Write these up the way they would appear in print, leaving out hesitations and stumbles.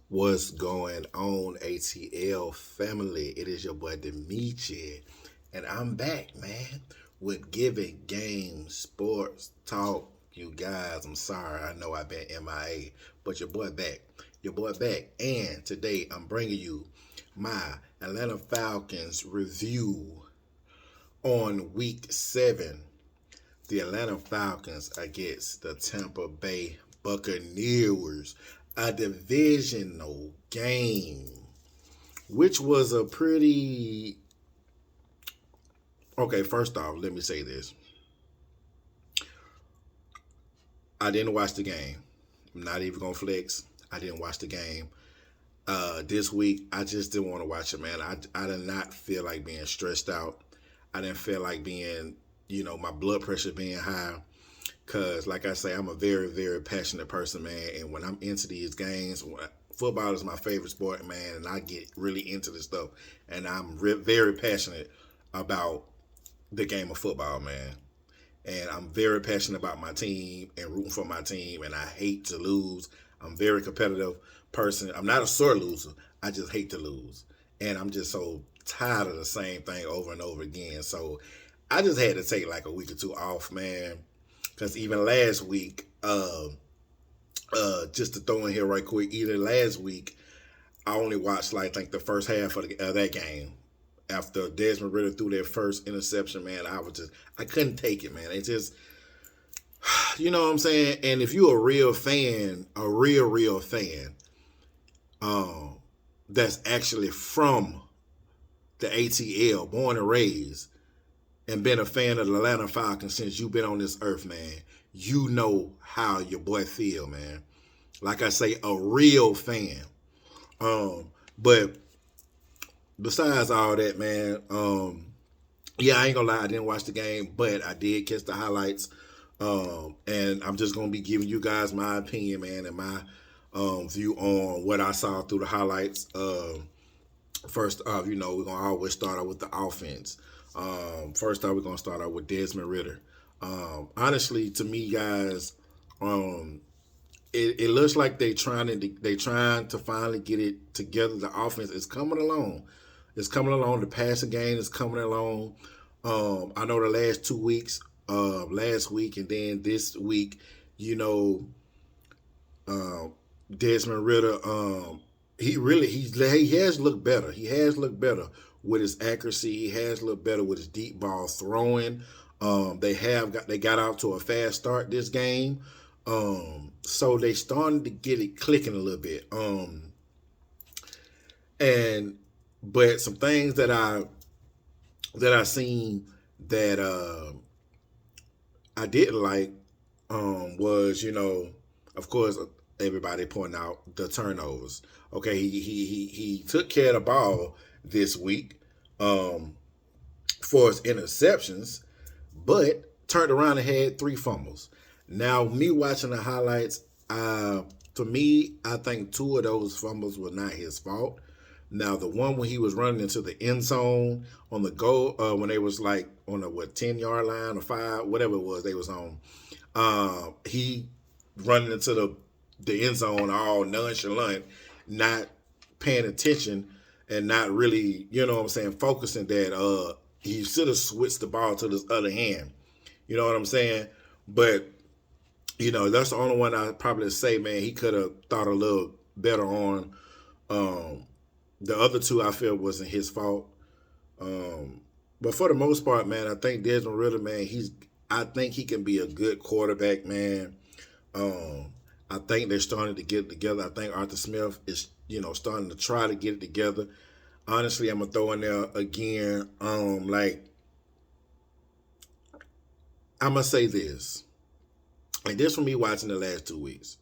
What's going on, ATL family? It is your boy Demetri, and I'm back, man, with Giving Game Sports Talk. You guys, I'm sorry, I know I've been MIA, but your boy back, and today I'm bringing you my Atlanta Falcons review on Week 7. The Atlanta Falcons against the Tampa Bay Buccaneers, a divisional game, which was a pretty. Okay, first off, let me say this. I didn't watch the game. I'm not even going to flex. I didn't watch the game. This week, I just didn't want to watch it, man. I did not feel like being stressed out. I didn't feel like being, my blood pressure being high. Cause like I say, I'm a very, very passionate person, man. And when I'm into these games, football is my favorite sport, man. And I get really into this stuff. And I'm very passionate about the game of football, man. And I'm very passionate about my team and rooting for my team. And I hate to lose. I'm a very competitive person. I'm not a sore loser. I just hate to lose. And I'm just so tired of the same thing over and over again. So I just had to take like a week or two off, man. Because even last week, just to throw in here right quick, either last week, I only watched like I think the first half of that game. After Desmond Ritter threw their first interception, man, I couldn't take it, man. It just, you know what I'm saying? And if you're a real fan, real fan, that's actually from the ATL, born and raised, and been a fan of the Atlanta Falcons since you've been on this earth, man, you know how your boy feel, man. Like I say, a real fan. But besides all that, man, yeah, I ain't gonna lie, I didn't watch the game, but I did catch the highlights. And I'm just gonna be giving you guys my opinion, man, and my view on what I saw through the highlights. First off, we're gonna always start out with the offense. First off, we're gonna start out with Desmond Ritter. Honestly, to me, guys, it looks like they trying to finally get it together. The offense is coming along. It's coming along. The passing game is coming along. I know the last 2 weeks, last week and then this week, you know, Desmond Ritter, he has looked better. He has looked better with his accuracy. He has looked better with his deep ball throwing. They got out to a fast start this game. So they starting to get it clicking a little bit. And but some things that I seen that I didn't like was, of course, everybody pointing out the turnovers. Okay, he took care of the ball this week for his interceptions, but turned around and had 3 fumbles. Now, me watching the highlights, for me, I think 2 of those fumbles were not his fault. Now, the one when he was running into the end zone on the goal, when they was like on the 10-yard line or 5, whatever it was they was on, he running into the end zone all nonchalant, not paying attention and not really, focusing that he should have switched the ball to this other hand. You know what I'm saying? But, that's the only one I probably say, man, he could have thought a little better on. The other 2 I feel wasn't his fault. But for the most part, man, I think Desmond Ritter, man, I think he can be a good quarterback, man. I think they're starting to get it together. I think Arthur Smith is, starting to try to get it together. Honestly, I'm gonna throw in there again. I'm gonna say this, and this from me watching the last 2 weeks.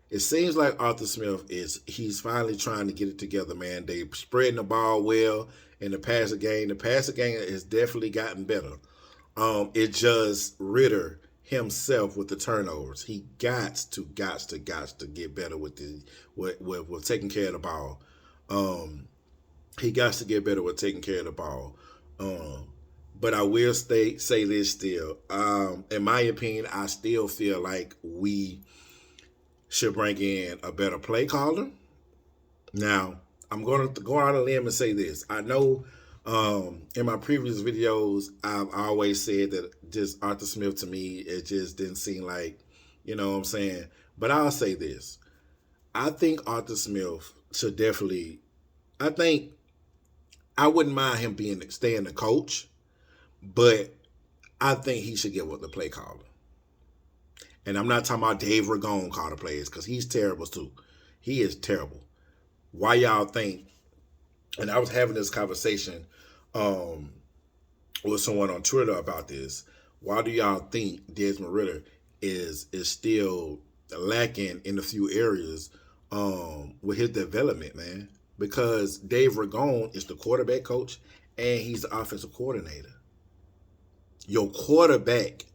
It seems like Arthur Smith he's finally trying to get it together, man. They spreading the ball well in the passing game. The passing game has definitely gotten better. It just Ritter himself with the turnovers. He got to get better with taking care of the ball. He got to get better with taking care of the ball. But I will say this still. In my opinion, I still feel like we should bring in a better play caller. Now, I'm going to go out on a limb and say this. I know in my previous videos, I've always said that just Arthur Smith to me, it just didn't seem like, you know what I'm saying? But I'll say this. I think Arthur Smith should definitely, I think I wouldn't mind him staying the coach, but I think he should get with the play caller. And I'm not talking about Dave Ragone call the plays because he's terrible too. He is terrible. Why y'all think? And I was having this conversation with someone on Twitter about this. Why do y'all think Desmond Ritter is still lacking in a few areas with his development, man? Because Dave Ragone is the quarterback coach and he's the offensive coordinator. Your quarterback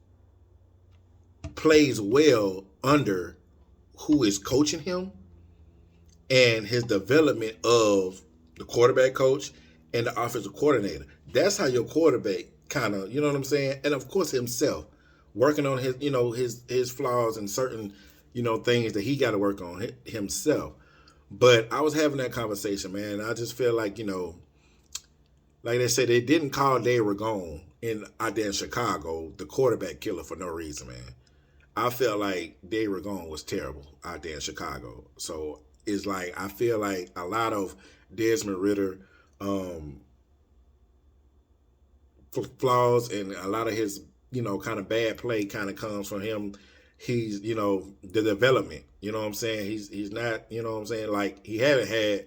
plays well under who is coaching him and his development of the quarterback coach and the offensive coordinator. That's how your quarterback kind of, you know what I'm saying? And of course himself, working on his, his flaws and certain, things that he got to work on himself. But I was having that conversation, man. I just feel like, like they said, they didn't call Dave Ragone out there in Chicago the quarterback killer for no reason, man. I felt like Dave Ragone was terrible out there in Chicago. So it's like I feel like a lot of Desmond Ritter flaws and a lot of his, kind of bad play kind of comes from him. He's, the development, you know what I'm saying? He's not, you know what I'm saying? Like he haven't had,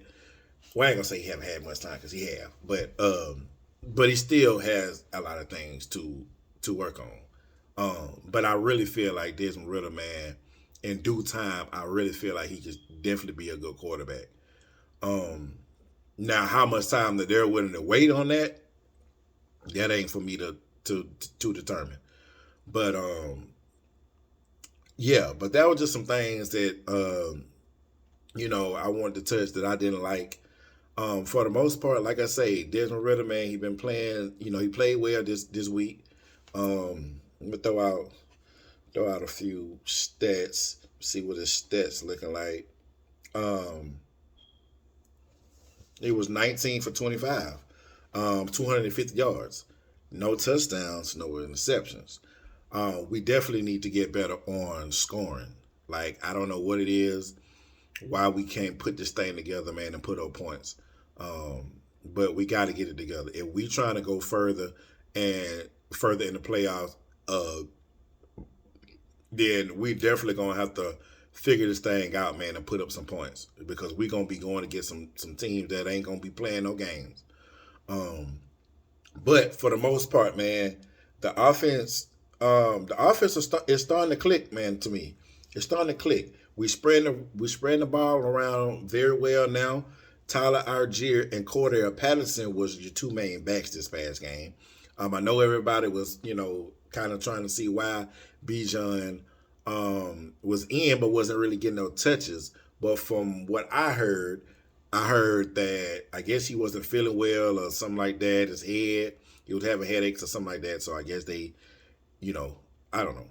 well, I ain't gonna say he haven't had much time because he have, but he still has a lot of things to work on. But I really feel like Desmond Ritter, man, in due time, I really feel like he could definitely be a good quarterback. Now, how much time that they're willing to wait on that ain't for me to determine. But yeah, but that was just some things that I wanted to touch that I didn't like. For the most part, like I say, Desmond Ritter, man, he been playing. He played well this week. Let me throw out a few stats. See what his stats looking like. It was 19 for 25, 250 yards, no touchdowns, no interceptions. We definitely need to get better on scoring. Like I don't know what it is, why we can't put this thing together, man, and put up points. But we got to get it together. If we trying to go further and further in the playoffs, then we definitely gonna have to figure this thing out, man, and put up some points because we're gonna be going to get some teams that ain't gonna be playing no games. But for the most part, man, the offense is starting to click, man. To me, it's starting to click. We spreading the ball around very well now. Tyler Algier and Cordell Patterson was your two main backs this past game. I know everybody was, kind of trying to see why Bijan was in but wasn't really getting no touches. But from what I heard that I guess he wasn't feeling well or something like that. His head, he was having headaches or something like that. So I guess they, I don't know.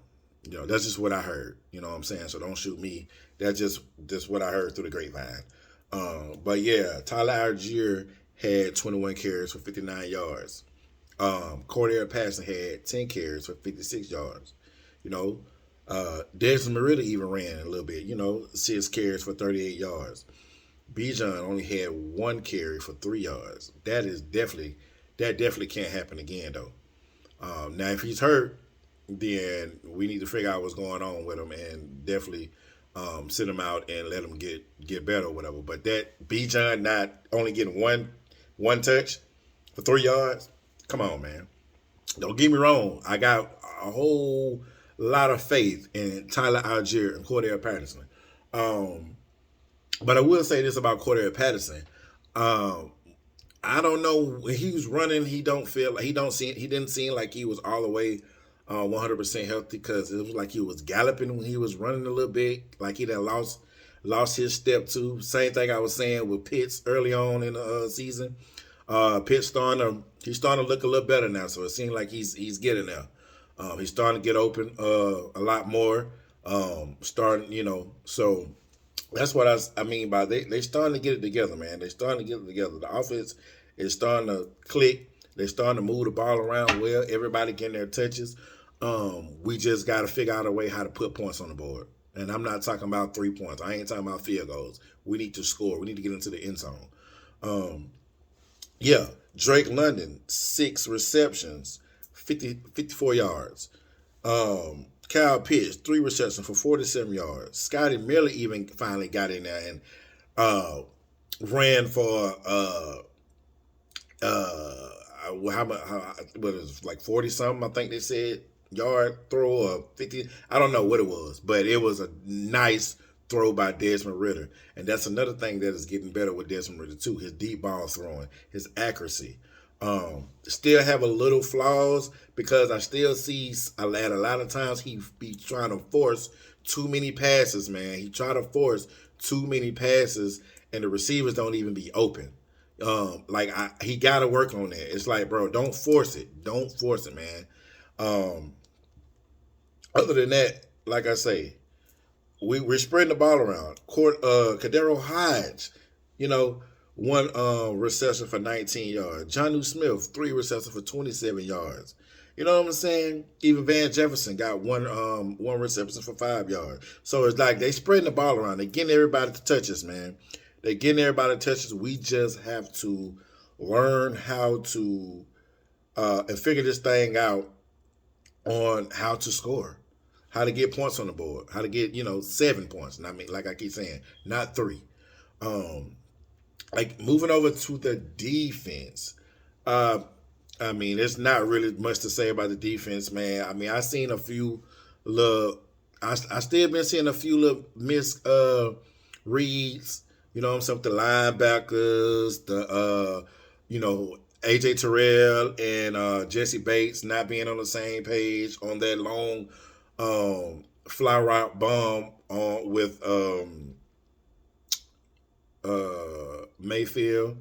That's just what I heard. You know what I'm saying? So don't shoot me. That's just what I heard through the grapevine. But yeah, Tyler Algier had 21 carries for 59 yards. Cordell Patterson had 10 carries for 56 yards. Desmond Ritter even ran a little bit, 6 carries for 38 yards. Bijan only had 1 carry for 3 yards. That definitely can't happen again though. Now if he's hurt, then we need to figure out what's going on with him and definitely sit him out and let him get better or whatever. But that Bijan not only getting one touch for 3 yards, come on, man. Don't get me wrong. I got a whole lot of faith in Tyler Algier and Cordell Patterson. But I will say this about Cordell Patterson. I don't know when he was running. He didn't seem like he was all the way 100% healthy because it was like he was galloping when he was running a little bit, like he done lost his step too. Same thing I was saying with Pitts early on in the season. Pitts he's starting to look a little better now, so it seems like he's getting there. He's starting to get open a lot more. So That's what I mean by they starting to get it together, man. They starting to get it together. The offense is starting to click. They're starting to move the ball around well. Everybody getting their touches. We just got to figure out a way how to put points on the board. And I'm not talking about 3 points. I ain't talking about field goals. We need to score. We need to get into the end zone. Yeah, Drake London, 6 receptions, 54 yards. Kyle Pitts, 3 receptions for 47 yards. Scotty Miller even finally got in there and ran for what is it, like 40 something, I think they said, yard throw or 50. I don't know what it was, but it was a nice throw by Desmond Ritter. And that's another thing that is getting better with Desmond Ritter too, his deep ball throwing, his accuracy. Still have a little flaws because I still see a lot of times he be trying to force too many passes, man. He try to force too many passes and the receivers don't even be open. He got to work on that. It's like, bro, don't force it. Don't force it, man. Other than that, like I say, we're spreading the ball around. Kadero Hodge, you know, 1 reception for 19 yards. Jonnu Smith, 3 receptions for 27 yards. You know what I'm saying? Even Van Jefferson got one reception for 5 yards. So it's like they spreading the ball around. They getting everybody to touches, man. They getting everybody to touches. We just have to learn how to and figure this thing out on how to score, how to get points on the board, how to get 7 points. And I mean, like I keep saying, not 3. Like moving over to the defense. I mean, there's not really much to say about the defense, man. I mean, I seen a few little. I still been seeing a few little missed reads. You know what I'm saying? The linebackers, AJ Terrell and Jesse Bates not being on the same page on that long fly route bomb with Mayfield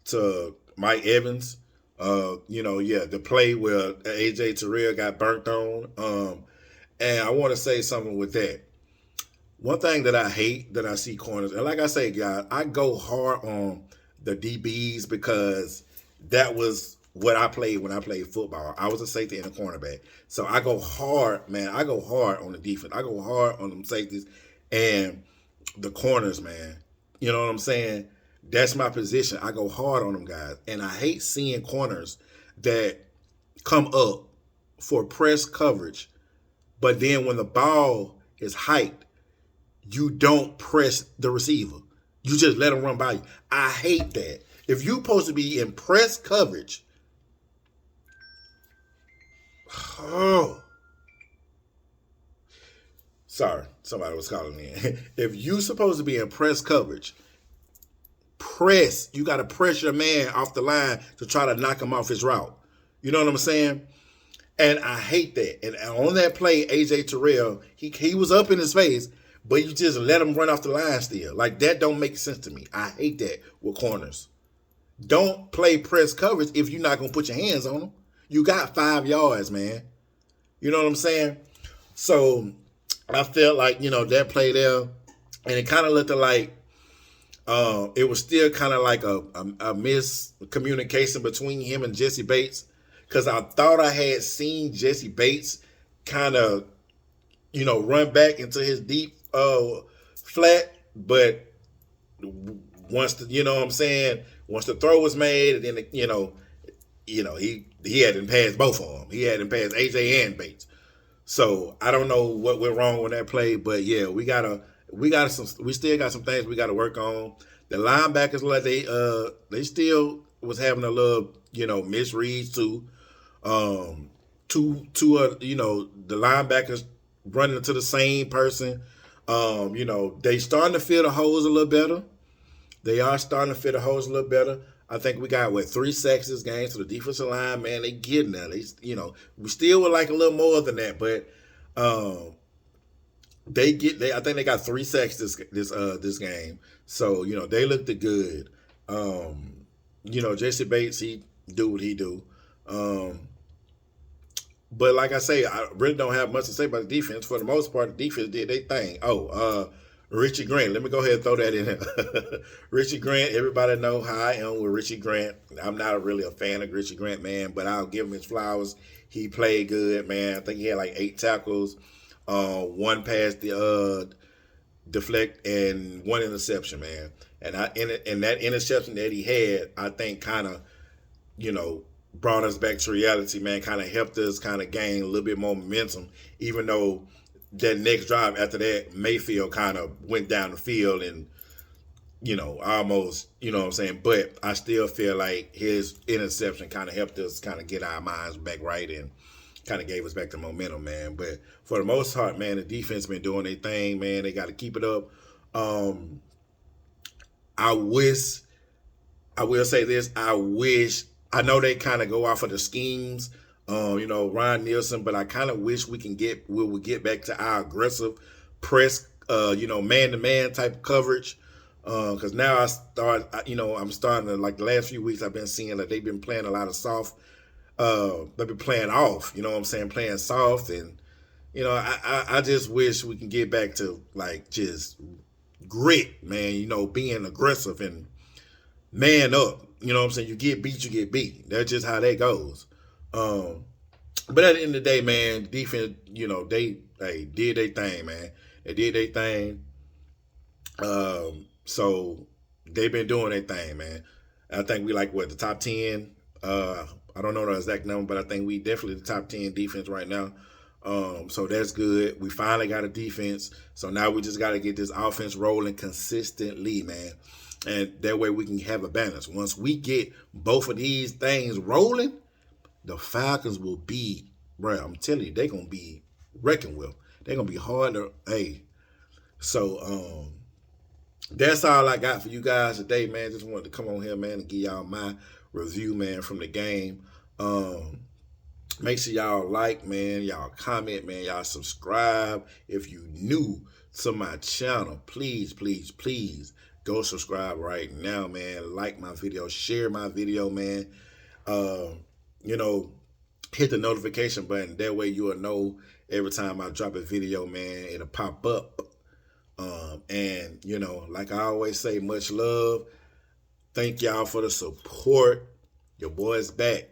to Mike Evans. The play where AJ Terrell got burnt on. And I want to say something with that. One thing that I hate that I see corners, and like I say, guys, I go hard on the DBs because that was what I played when I played football. I was a safety and a cornerback. So I go hard, man. I go hard on the defense. I go hard on them safeties and the corners, man. You know what I'm saying? That's my position. I go hard on them guys. And I hate seeing corners that come up for press coverage, but then when the ball is hiked, you don't press the receiver. You just let them run by you. I hate that. If you're supposed to be in press coverage, sorry, somebody was calling me. If you're supposed to be in press coverage, you got to press your man off the line to try to knock him off his route. You know what I'm saying? And I hate that. And on that play, AJ Terrell, he was up in his face, but you just let him run off the line still. Like, that don't make sense to me. I hate that with corners. Don't play press coverage if you're not going to put your hands on them. You got 5 yards, man. You know what I'm saying? So I felt like, that play there, and it kind of looked like it was still kind of like a miscommunication between him and Jesse Bates, because I thought I had seen Jesse Bates kind of, run back into his deep flat, but once once the throw was made, and then he hadn't passed both of them. He hadn't passed AJ and Bates. So I don't know what went wrong with that play, but yeah, we still got some things we got to work on. The linebackers, like they still was having a little misreads too. The linebackers running into the same person. They starting to fill the holes a little better. They are starting to fill the holes a little better. I think we got 3 sacks this game. So the defensive line, man, they getting there. We still would like a little more than that, but I think they got 3 sacks this game. So they looked good. Jesse Bates, he do what he do. But like I say, I really don't have much to say about the defense. For the most part, the defense did their thing. Richie Grant. Let me go ahead and throw that in here. Richie Grant. Everybody know how I am with Richie Grant. I'm not really a fan of Richie Grant, man, but I'll give him his flowers. He played good, man. I think he had like 8 tackles, one pass the deflect, and 1 interception, man. And that interception that he had, I think kind of, brought us back to reality, man. Kind of helped us kind of gain a little bit more momentum, even though that next drive after that, Mayfield kind of went down the field and, almost, what I'm saying? But I still feel like his interception kind of helped us kind of get our minds back right and kind of gave us back the momentum, man. But for the most part, man, the defense been doing their thing, man. They got to keep it up. I will say this. I know they kind of go off of the schemes, Ryan Nielsen, but I kind of wish we would get back to our aggressive press, man-to-man type of coverage. Because now I'm starting to, like the last few weeks I've been seeing that they've been playing a lot of soft. They've been playing off, playing soft. And, I just wish we can get back to like just grit, man, being aggressive and man up. You get beat, you get beat. That's just how that goes. But at the end of the day, man, defense, they did their thing, man. They did their thing. So they've been doing their thing, man. I think we the top 10. I don't know the exact number, but I think we definitely the top 10 defense right now. So that's good. We finally got a defense. So now we just got to get this offense rolling consistently, man. And that way we can have a balance. Once we get both of these things rolling, the Falcons will be, bro, I'm telling you, they're going to be reckoned with. They're going to be hard to, So, that's all I got for you guys today, man. Just wanted to come on here, man, and give y'all my review, man, from the game. Make sure y'all like, man, y'all comment, man, y'all subscribe. If you new to my channel, please, please, please go subscribe right now, man. Like my video, share my video, man. Hit the notification button. That way you will know every time I drop a video, man, it'll pop up. And, like I always say, much love. Thank y'all for the support. Your boy's back.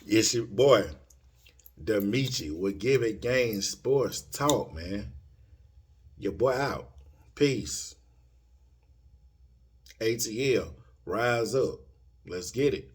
It's your boy, Demichi, with Give It Game Sports Talk, man. Your boy out. Peace. ATL, rise up. Let's get it.